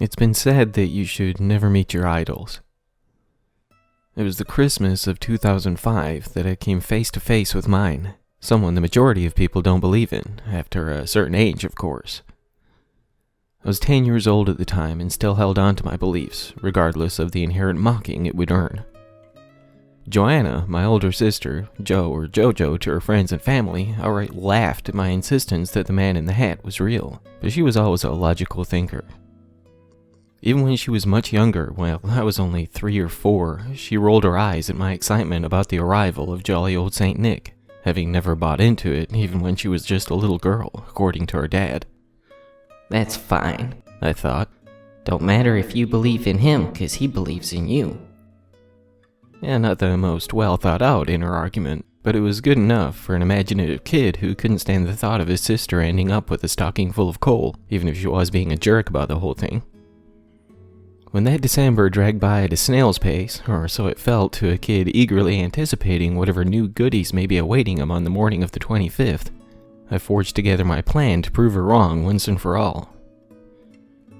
It's been said that you should never meet your idols. It was the Christmas of 2005 that I came face to face with mine, someone the majority of people don't believe in, after a certain age, of course. I was 10 years old at the time and still held on to my beliefs, regardless of the inherent mocking it would earn. Joanna, my older sister, Jo or Jojo to her friends and family, outright laughed at my insistence that the man in the hat was real, but she was always a logical thinker. Even when she was much younger, well, I was only 3 or 4, she rolled her eyes at my excitement about the arrival of jolly old Saint Nick, having never bought into it even when she was just a little girl, according to her dad. That's fine, I thought. Don't matter if you believe in him, 'cause he believes in you. Yeah, not the most well thought out inner argument, but it was good enough for an imaginative kid who couldn't stand the thought of his sister ending up with a stocking full of coal, even if she was being a jerk about the whole thing. When that December dragged by at a snail's pace, or so it felt to a kid eagerly anticipating whatever new goodies may be awaiting him on the morning of the 25th, I forged together my plan to prove her wrong once and for all.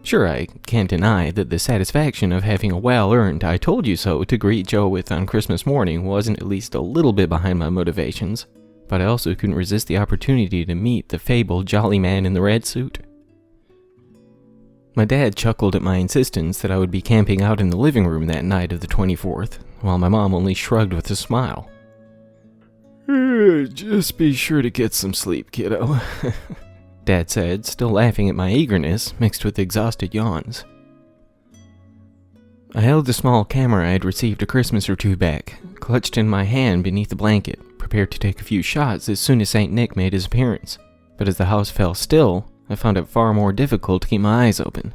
Sure, I can't deny that the satisfaction of having a well-earned "I told you so" to greet Jo with on Christmas morning wasn't at least a little bit behind my motivations, but I also couldn't resist the opportunity to meet the fabled jolly man in the red suit. My dad chuckled at my insistence that I would be camping out in the living room that night of the 24th, while my mom only shrugged with a smile. Just be sure to get some sleep, kiddo, Dad said, still laughing at my eagerness, mixed with exhausted yawns. I held the small camera I had received a Christmas or two back, clutched in my hand beneath the blanket, prepared to take a few shots as soon as Saint Nick made his appearance, but as the house fell still, I found it far more difficult to keep my eyes open.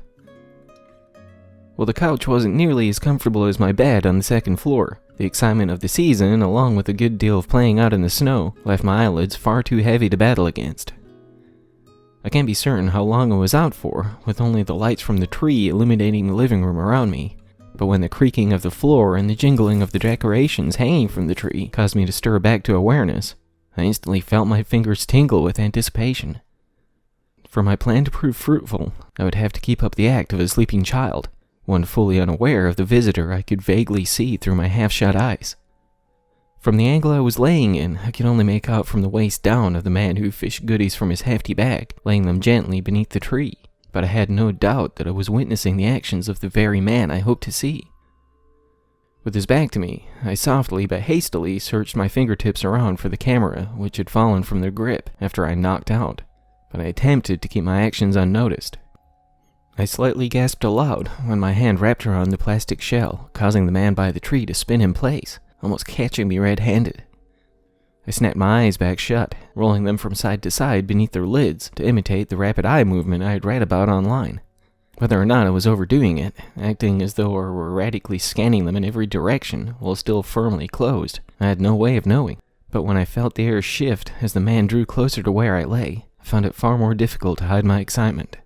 Well, the couch wasn't nearly as comfortable as my bed on the second floor. The excitement of the season, along with a good deal of playing out in the snow, left my eyelids far too heavy to battle against. I can't be certain how long I was out for, with only the lights from the tree illuminating the living room around me, but when the creaking of the floor and the jingling of the decorations hanging from the tree caused me to stir back to awareness, I instantly felt my fingers tingle with anticipation. For my plan to prove fruitful, I would have to keep up the act of a sleeping child, one fully unaware of the visitor I could vaguely see through my half-shut eyes. From the angle I was laying in, I could only make out from the waist down of the man who fished goodies from his hefty bag, laying them gently beneath the tree, but I had no doubt that I was witnessing the actions of the very man I hoped to see. With his back to me, I softly but hastily searched my fingertips around for the camera, which had fallen from their grip after I knocked out, but I attempted to keep my actions unnoticed. I slightly gasped aloud when my hand wrapped around the plastic shell, causing the man by the tree to spin in place, almost catching me red-handed. I snapped my eyes back shut, rolling them from side to side beneath their lids to imitate the rapid eye movement I had read about online. Whether or not I was overdoing it, acting as though I were erratically scanning them in every direction while still firmly closed, I had no way of knowing. But when I felt the air shift as the man drew closer to where I lay, I found it far more difficult to hide my excitement.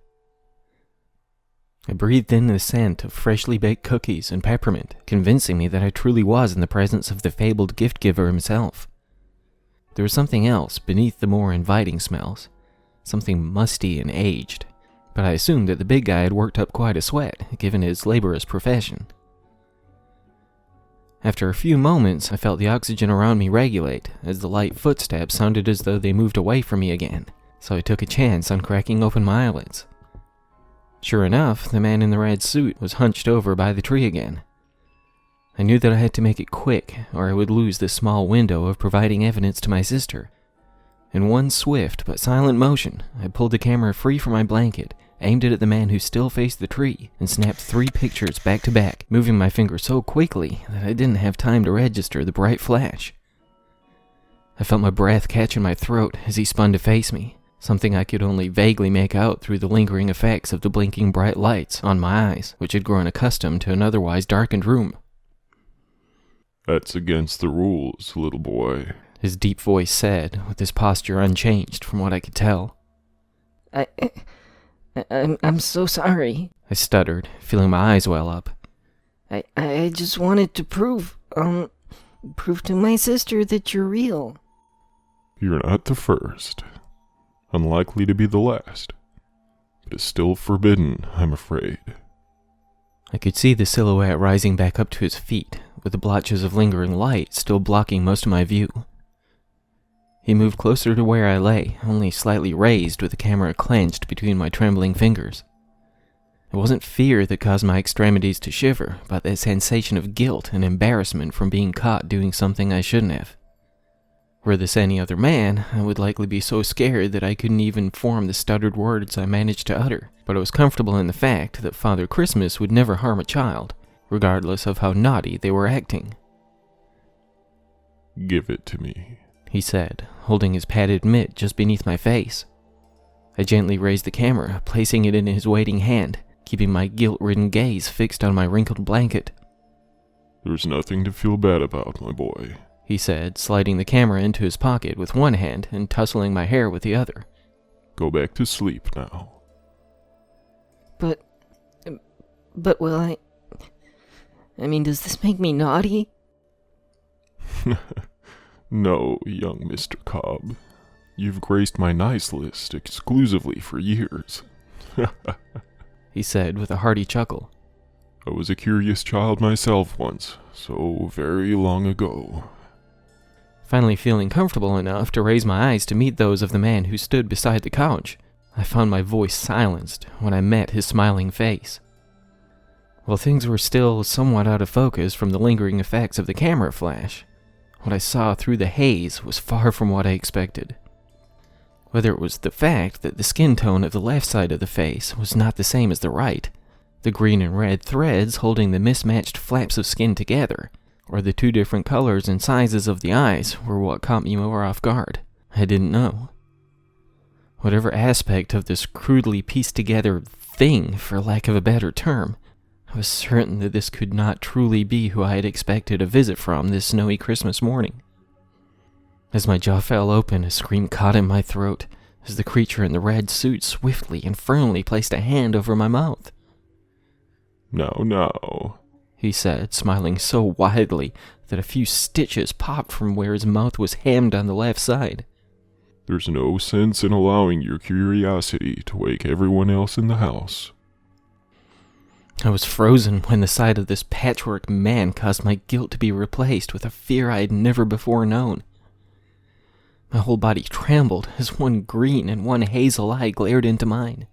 I breathed in the scent of freshly baked cookies and peppermint, convincing me that I truly was in the presence of the fabled gift-giver himself. There was something else beneath the more inviting smells, something musty and aged, but I assumed that the big guy had worked up quite a sweat, given his laborious profession. After a few moments, I felt the oxygen around me regulate, as the light footsteps sounded as though they moved away from me again, so I took a chance on cracking open my eyelids. Sure enough, the man in the red suit was hunched over by the tree again. I knew that I had to make it quick, or I would lose this small window of providing evidence to my sister. In one swift but silent motion, I pulled the camera free from my blanket, aimed it at the man who still faced the tree, and snapped 3 pictures back to back, moving my finger so quickly that I didn't have time to register the bright flash. I felt my breath catch in my throat as he spun to face me, something I could only vaguely make out through the lingering effects of the blinking bright lights on my eyes, which had grown accustomed to an otherwise darkened room. "That's against the rules, little boy," his deep voice said, with his posture unchanged from what I could tell. I'm so sorry, I stuttered, feeling my eyes well up. I just wanted to prove to my sister that you're real. "You're not the first. Unlikely to be the last. But it's still forbidden, I'm afraid." I could see the silhouette rising back up to his feet, with the blotches of lingering light still blocking most of my view. He moved closer to where I lay, only slightly raised with the camera clenched between my trembling fingers. It wasn't fear that caused my extremities to shiver, but that sensation of guilt and embarrassment from being caught doing something I shouldn't have. Were this any other man, I would likely be so scared that I couldn't even form the stuttered words I managed to utter, but I was comfortable in the fact that Father Christmas would never harm a child, regardless of how naughty they were acting. "Give it to me," he said, holding his padded mitt just beneath my face. I gently raised the camera, placing it in his waiting hand, keeping my guilt-ridden gaze fixed on my wrinkled blanket. "There's nothing to feel bad about, my boy," he said, sliding the camera into his pocket with one hand and tussling my hair with the other. "Go back to sleep now." But will I mean, does this make me naughty? No, young Mr. Cobb. You've graced my nice list exclusively for years. He said with a hearty chuckle. I was a curious child myself once, so very long ago. Finally feeling comfortable enough to raise my eyes to meet those of the man who stood beside the couch, I found my voice silenced when I met his smiling face. While things were still somewhat out of focus from the lingering effects of the camera flash, what I saw through the haze was far from what I expected. Whether it was the fact that the skin tone of the left side of the face was not the same as the right, the green and red threads holding the mismatched flaps of skin together, or the two different colors and sizes of the eyes were what caught me more off guard, I didn't know. Whatever aspect of this crudely pieced together thing, for lack of a better term, I was certain that this could not truly be who I had expected a visit from this snowy Christmas morning. As my jaw fell open, a scream caught in my throat as the creature in the red suit swiftly and firmly placed a hand over my mouth. "Now," he said, smiling so widely that a few stitches popped from where his mouth was hemmed on the left side. "There's no sense in allowing your curiosity to wake everyone else in the house." I was frozen when the sight of this patchwork man caused my guilt to be replaced with a fear I had never before known. My whole body trembled as one green and one hazel eye glared into mine.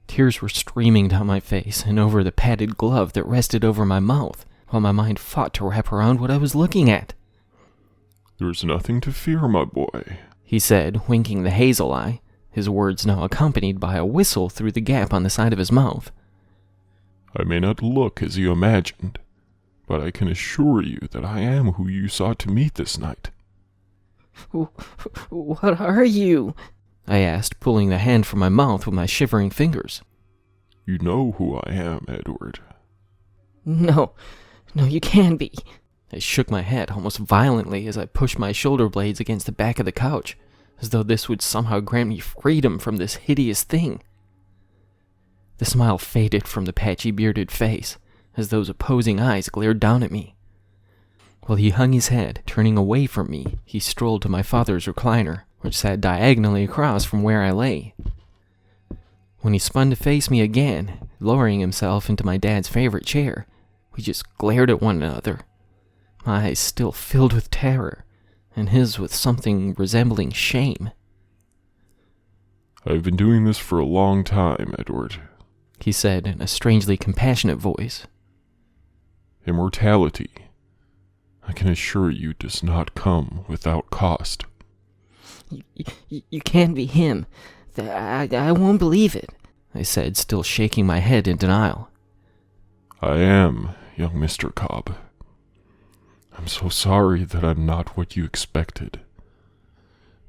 Tears were streaming down my face and over the padded glove that rested over my mouth, while my mind fought to wrap around what I was looking at. "There's nothing to fear, my boy," he said, winking the hazel eye, his words now accompanied by a whistle through the gap on the side of his mouth. "I may not look as you imagined, but I can assure you that I am who you sought to meet this night." What are you? I asked, pulling the hand from my mouth with my shivering fingers. "You know who I am, Edward." No, you can't be. I shook my head almost violently as I pushed my shoulder blades against the back of the couch, as though this would somehow grant me freedom from this hideous thing. The smile faded from the patchy bearded face, as those opposing eyes glared down at me. While he hung his head, turning away from me, he strolled to my father's recliner, which sat diagonally across from where I lay. When he spun to face me again, lowering himself into my dad's favorite chair, we just glared at one another, my eyes still filled with terror, and his with something resembling shame. "I've been doing this for a long time, Edward," he said in a strangely compassionate voice. "Immortality, I can assure you, does not come without cost." You can't be him. I won't believe it, I said, still shaking my head in denial. "I am, young Mr. Cobb. I'm so sorry that I'm not what you expected.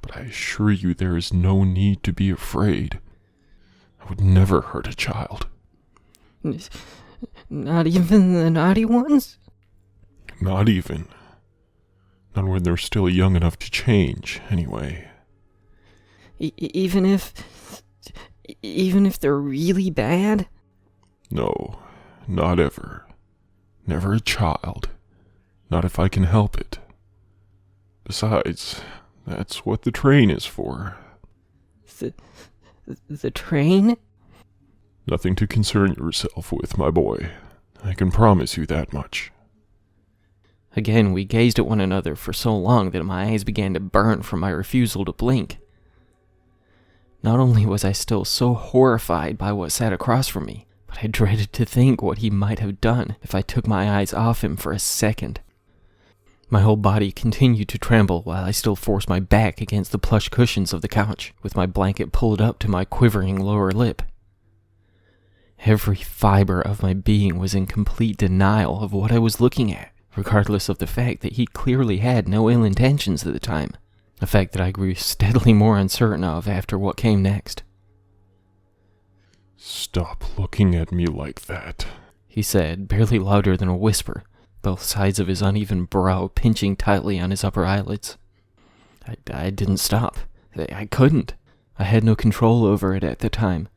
But I assure you there is no need to be afraid. I would never hurt a child." Not even the naughty ones? "Not even. Not when they're still young enough to change, anyway." Even if they're really bad? "No, not ever. Never a child. Not if I can help it. Besides, that's what the train is for." The train? "Nothing to concern yourself with, my boy. I can promise you that much. Again, we gazed at one another for so long that my eyes began to burn from my refusal to blink. Not only was I still so horrified by what sat across from me, but I dreaded to think what he might have done if I took my eyes off him for a second. My whole body continued to tremble while I still forced my back against the plush cushions of the couch, with my blanket pulled up to my quivering lower lip. Every fiber of my being was in complete denial of what I was looking at, regardless of the fact that he clearly had no ill intentions at the time, a fact that I grew steadily more uncertain of after what came next. Stop looking at me like that, he said, barely louder than a whisper, both sides of his uneven brow pinching tightly on his upper eyelids. I didn't stop. I couldn't. I had no control over it at the time.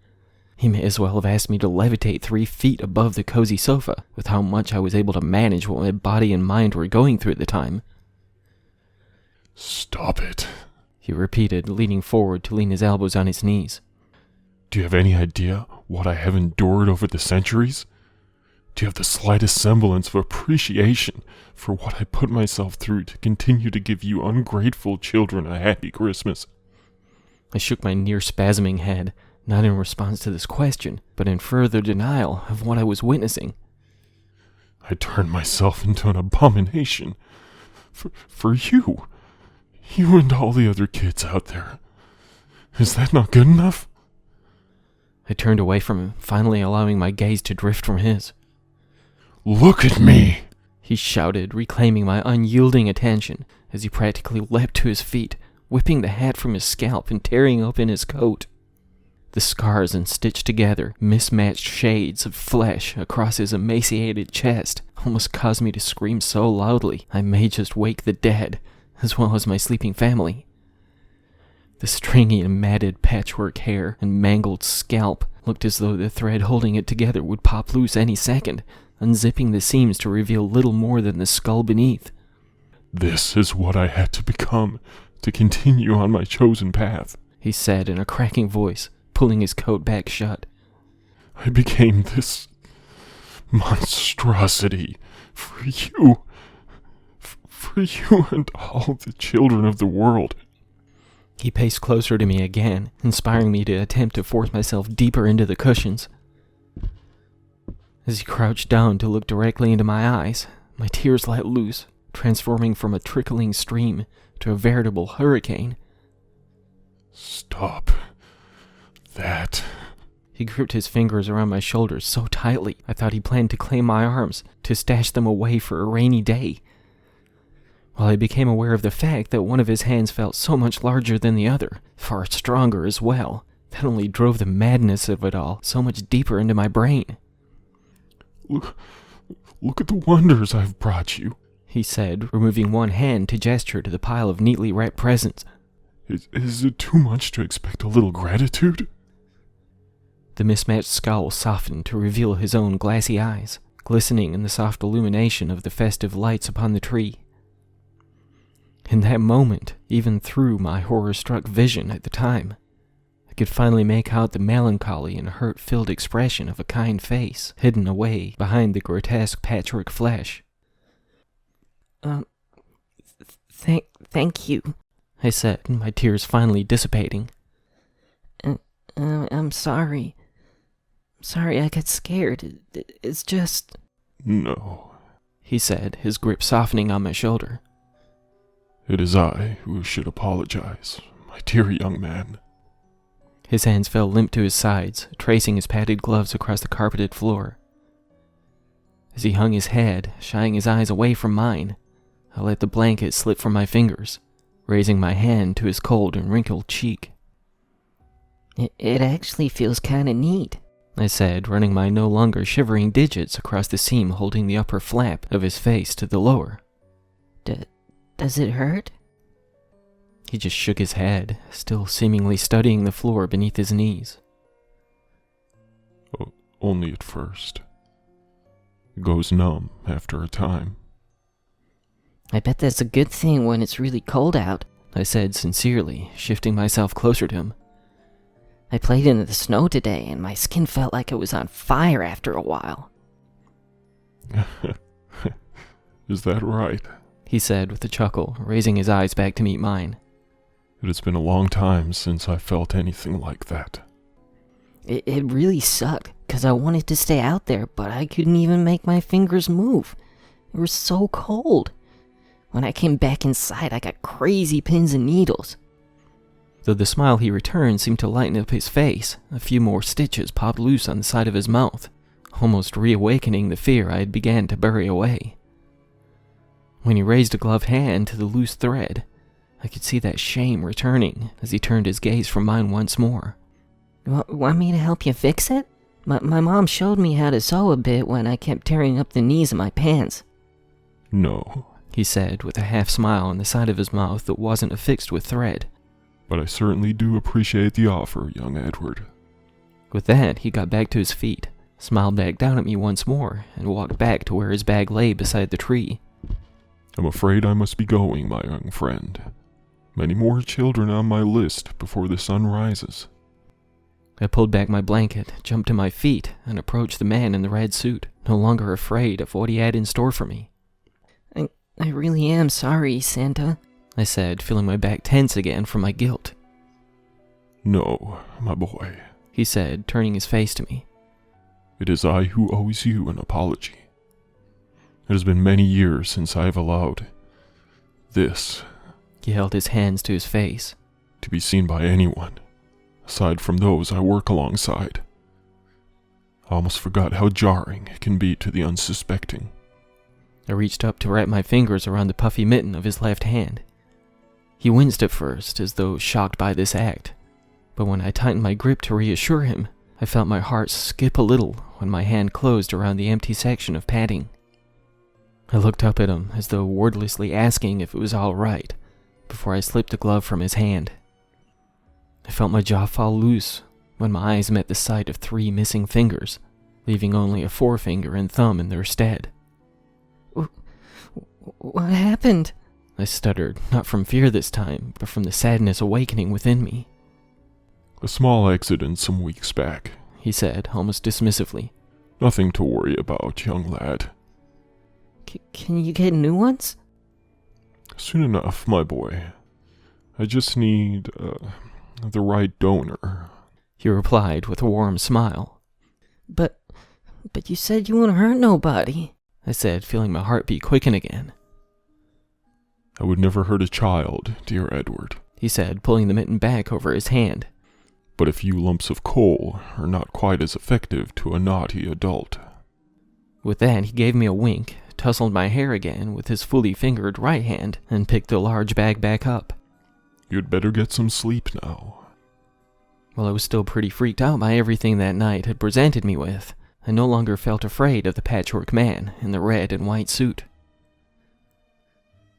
He may as well have asked me to levitate 3 feet above the cozy sofa, with how much I was able to manage what my body and mind were going through at the time. Stop it, he repeated, leaning forward to lean his elbows on his knees. Do you have any idea what I have endured over the centuries? Do you have the slightest semblance of appreciation for what I put myself through to continue to give you ungrateful children a happy Christmas? I shook my near-spasming head, not in response to this question, but in further denial of what I was witnessing. I turned myself into an abomination. For you. You and all the other kids out there. Is that not good enough? I turned away from him, finally allowing my gaze to drift from his. Look at me, he shouted, reclaiming my unyielding attention as he practically leapt to his feet, whipping the hat from his scalp and tearing open his coat. The scars and stitched together, mismatched shades of flesh across his emaciated chest almost caused me to scream so loudly I may just wake the dead, as well as my sleeping family. The stringy and matted patchwork hair and mangled scalp looked as though the thread holding it together would pop loose any second, unzipping the seams to reveal little more than the skull beneath. This is what I had to become to continue on my chosen path, he said in a cracking voice, pulling his coat back shut. I became this monstrosity for you. For you and all the children of the world. He paced closer to me again, inspiring me to attempt to force myself deeper into the cushions. As he crouched down to look directly into my eyes, my tears let loose, transforming from a trickling stream to a veritable hurricane. Stop that. He gripped his fingers around my shoulders so tightly I thought he planned to claim my arms, to stash them away for a rainy day. While I became aware of the fact that one of his hands felt so much larger than the other, far stronger as well, that only drove the madness of it all so much deeper into my brain. Look at the wonders I've brought you, he said, removing one hand to gesture to the pile of neatly wrapped presents. Is it too much to expect a little gratitude? The mismatched scowl softened to reveal his own glassy eyes, glistening in the soft illumination of the festive lights upon the tree. In that moment, even through my horror-struck vision at the time, I could finally make out the melancholy and hurt-filled expression of a kind face hidden away behind the grotesque patchwork flesh. Thank you, I said, my tears finally dissipating. I'm sorry. Sorry I got scared. It's just... No, he said, his grip softening on my shoulder. It is I who should apologize, my dear young man. His hands fell limp to his sides, tracing his padded gloves across the carpeted floor. As he hung his head, shying his eyes away from mine, I let the blanket slip from my fingers, raising my hand to his cold and wrinkled cheek. It actually feels kinda neat, I said, running my no longer shivering digits across the seam holding the upper flap of his face to the lower. Does it hurt? He just shook his head, still seemingly studying the floor beneath his knees. Oh, only at first. It goes numb after a time. I bet that's a good thing when it's really cold out, I said sincerely, shifting myself closer to him. I played in the snow today and my skin felt like it was on fire after a while. Is that right? He said with a chuckle, raising his eyes back to meet mine. It has been a long time since I felt anything like that. It really sucked, 'cause I wanted to stay out there, but I couldn't even make my fingers move. It was so cold. When I came back inside, I got crazy pins and needles. Though the smile he returned seemed to lighten up his face, a few more stitches popped loose on the side of his mouth, almost reawakening the fear I had began to bury away. When he raised a gloved hand to the loose thread, I could see that shame returning as he turned his gaze from mine once more. Want me to help you fix it? My mom showed me how to sew a bit when I kept tearing up the knees of my pants. No, He said with a half smile on the side of his mouth that wasn't affixed with thread. but I certainly do appreciate the offer, young Edward. With that, he got back to his feet, smiled back down at me once more, and walked back to where his bag lay beside the tree. I'm afraid I must be going, my young friend. Many more children on my list before the sun rises. I pulled back my blanket, jumped to my feet, and approached the man in the red suit, no longer afraid of what he had in store for me. I really am sorry, Santa, I said, feeling my back tense again from my guilt. No, my boy, He said, turning his face to me. it is I who owes you an apology. It has been many years since I have allowed this He held his hands to his face. to be seen by anyone, aside from those I work alongside. I almost forgot how jarring it can be to the unsuspecting. I reached up to wrap my fingers around the puffy mitten of his left hand. He winced at first, as though shocked by this act, but when I tightened my grip to reassure him, I felt my heart skip a little when my hand closed around the empty section of padding. I looked up at him, as though wordlessly asking if it was all right, before I slipped the glove from his hand. I felt my jaw fall loose when my eyes met the sight of 3 missing fingers, leaving only a forefinger and thumb in their stead. What happened? I stuttered, not from fear this time, but from the sadness awakening within me. A small accident some weeks back. He said, almost dismissively. Nothing to worry about, young lad. Can you get new ones? Soon enough, my boy. I just need, the right donor. He replied with a warm smile. But you said you wouldn't hurt nobody. I said, feeling my heartbeat quicken again. I would never hurt a child, dear Edward. He said, pulling the mitten back over his hand. But a few lumps of coal are not quite as effective to a naughty adult. With that, he gave me a wink, tousled my hair again with his fully fingered right hand, and picked the large bag back up. You'd better get some sleep now. While I was still pretty freaked out by everything that night had presented me with, I no longer felt afraid of the patchwork man in the red and white suit.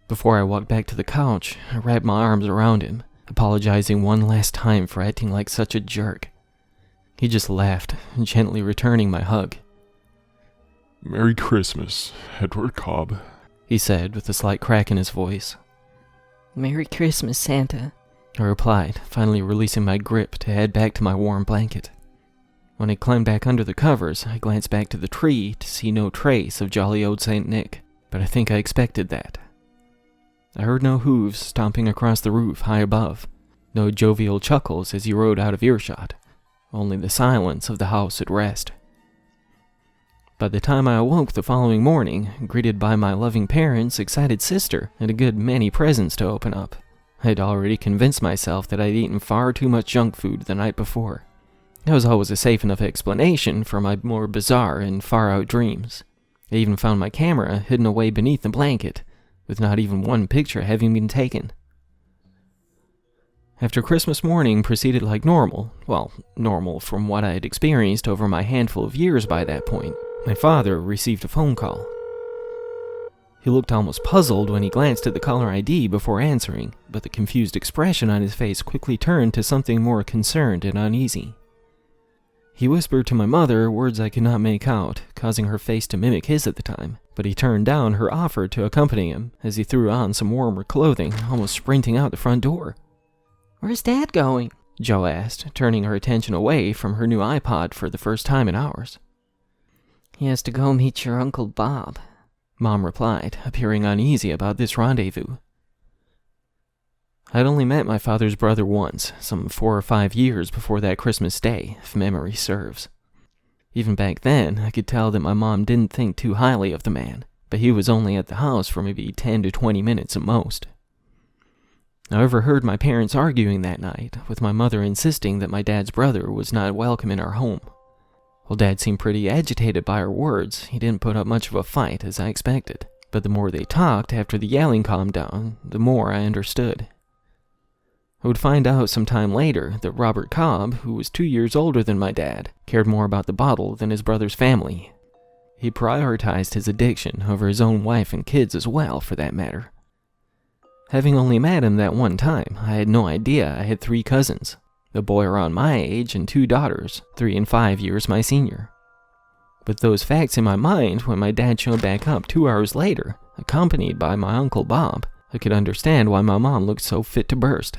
Before I walked back to the couch, I wrapped my arms around him, apologizing one last time for acting like such a jerk. He just laughed, gently returning my hug. Merry Christmas, Edward Cobb, He said with a slight crack in his voice. Merry Christmas, Santa. I replied, finally releasing my grip to head back to my warm blanket. When I climbed back under the covers, I glanced back to the tree to see no trace of jolly old St. Nick, but I think I expected that. I heard no hooves stomping across the roof high above, no jovial chuckles as he rode out of earshot, only the silence of the house at rest. By the time I awoke the following morning, greeted by my loving parents, excited sister, and a good many presents to open up, I had already convinced myself that I'd eaten far too much junk food the night before. That was always a safe enough explanation for my more bizarre and far-out dreams. I even found my camera hidden away beneath the blanket, with not even one picture having been taken. After Christmas morning proceeded like normal, well, normal from what I had experienced over my handful of years by that point, my father received a phone call. He looked almost puzzled when he glanced at the caller ID before answering, but the confused expression on his face quickly turned to something more concerned and uneasy. He whispered to my mother words I could not make out, causing her face to mimic his at the time, but he turned down her offer to accompany him as he threw on some warmer clothing, almost sprinting out the front door. Where's Dad going? Jo asked, turning her attention away from her new iPod for the first time in hours. He has to go meet your Uncle Bob, Mom replied, appearing uneasy about this rendezvous. I'd only met my father's brother once, some 4 or 5 years before that Christmas day, if memory serves. Even back then, I could tell that my mom didn't think too highly of the man, but he was only at the house for maybe 10 to 20 minutes at most. I overheard my parents arguing that night, with my mother insisting that my dad's brother was not welcome in our home. While Dad seemed pretty agitated by her words, he didn't put up much of a fight as I expected. But the more they talked after the yelling calmed down, the more I understood. I would find out some time later that Robert Cobb, who was 2 years older than my dad, cared more about the bottle than his brother's family. He prioritized his addiction over his own wife and kids as well, for that matter. Having only met him that one time, I had no idea I had 3 cousins. A boy around my age and 2 daughters, 3 and 5 years my senior. With those facts in my mind, when my dad showed back up 2 hours later, accompanied by my Uncle Bob, I could understand why my mom looked so fit to burst.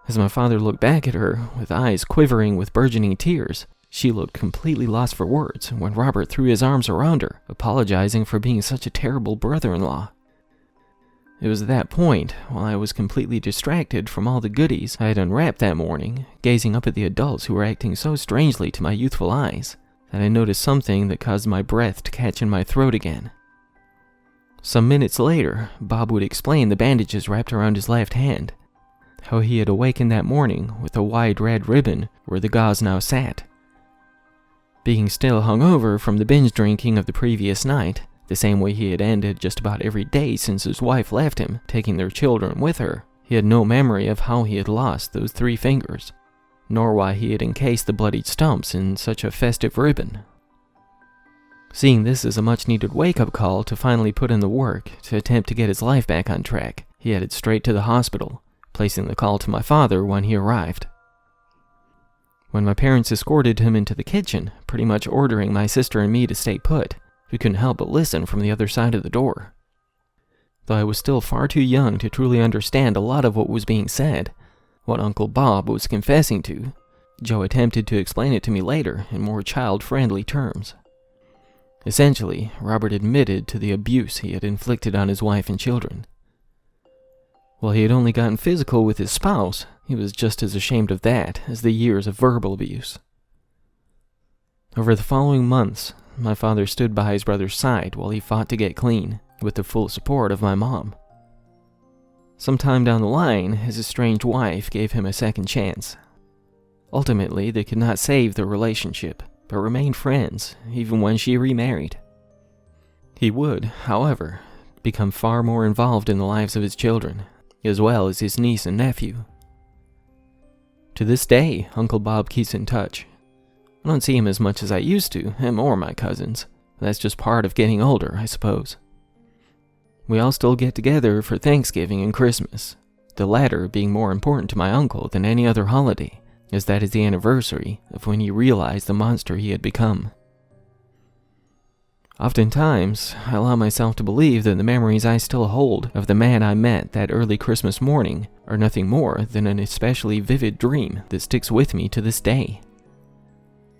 As my father looked back at her, with eyes quivering with burgeoning tears, she looked completely lost for words when Robert threw his arms around her, apologizing for being such a terrible brother-in-law. It was at that point, while I was completely distracted from all the goodies I had unwrapped that morning, gazing up at the adults who were acting so strangely to my youthful eyes, that I noticed something that caused my breath to catch in my throat again. Some minutes later, Bob would explain the bandages wrapped around his left hand, how he had awakened that morning with a wide red ribbon where the gauze now sat. Being still hungover from the binge drinking of the previous night, the same way he had ended just about every day since his wife left him, taking their children with her, he had no memory of how he had lost those 3 fingers, nor why he had encased the bloodied stumps in such a festive ribbon. Seeing this as a much-needed wake-up call to finally put in the work to attempt to get his life back on track, he headed straight to the hospital, placing the call to my father when he arrived. When my parents escorted him into the kitchen, pretty much ordering my sister and me to stay put, we couldn't help but listen from the other side of the door. Though I was still far too young to truly understand a lot of what was being said, what Uncle Bob was confessing to, Joe attempted to explain it to me later in more child-friendly terms. Essentially, Robert admitted to the abuse he had inflicted on his wife and children. While he had only gotten physical with his spouse, he was just as ashamed of that as the years of verbal abuse. Over the following months, my father stood by his brother's side while he fought to get clean, with the full support of my mom. Sometime down the line, his estranged wife gave him a second chance. Ultimately, they could not save their relationship, but remained friends, even when she remarried. He would, however, become far more involved in the lives of his children, as well as his niece and nephew. To this day, Uncle Bob keeps in touch. I don't see him as much as I used to, him or my cousins. That's just part of getting older, I suppose. We all still get together for Thanksgiving and Christmas, the latter being more important to my uncle than any other holiday, as that is the anniversary of when he realized the monster he had become. Oftentimes, I allow myself to believe that the memories I still hold of the man I met that early Christmas morning are nothing more than an especially vivid dream that sticks with me to this day.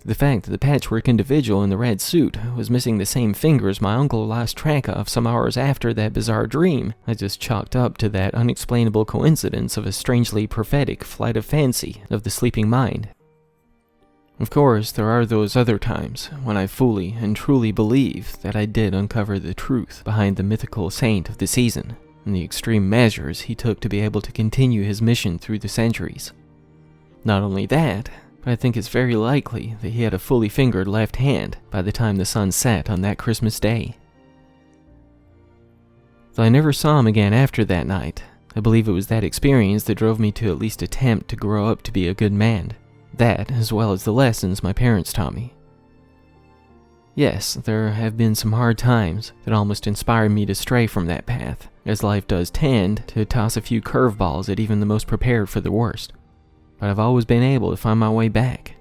The fact that the patchwork individual in the red suit was missing the same fingers my uncle lost track of some hours after that bizarre dream, I just chalked up to that unexplainable coincidence of a strangely prophetic flight of fancy of the sleeping mind. Of course, there are those other times when I fully and truly believe that I did uncover the truth behind the mythical saint of the season, and the extreme measures he took to be able to continue his mission through the centuries. Not only that, but I think it's very likely that he had a fully fingered left hand by the time the sun set on that Christmas day. Though I never saw him again after that night, I believe it was that experience that drove me to at least attempt to grow up to be a good man. That, as well as the lessons my parents taught me. Yes, there have been some hard times that almost inspired me to stray from that path, as life does tend to toss a few curveballs at even the most prepared for the worst. But I've always been able to find my way back.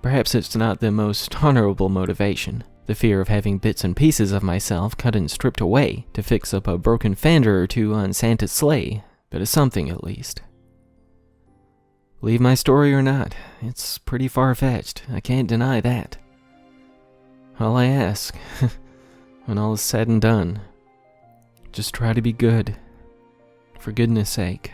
Perhaps it's not the most honorable motivation, the fear of having bits and pieces of myself cut and stripped away to fix up a broken fender or two on Santa's sleigh, but it's something at least. Believe my story or not, it's pretty far-fetched, I can't deny that. All I ask, when all is said and done, just try to be good. For goodness sake.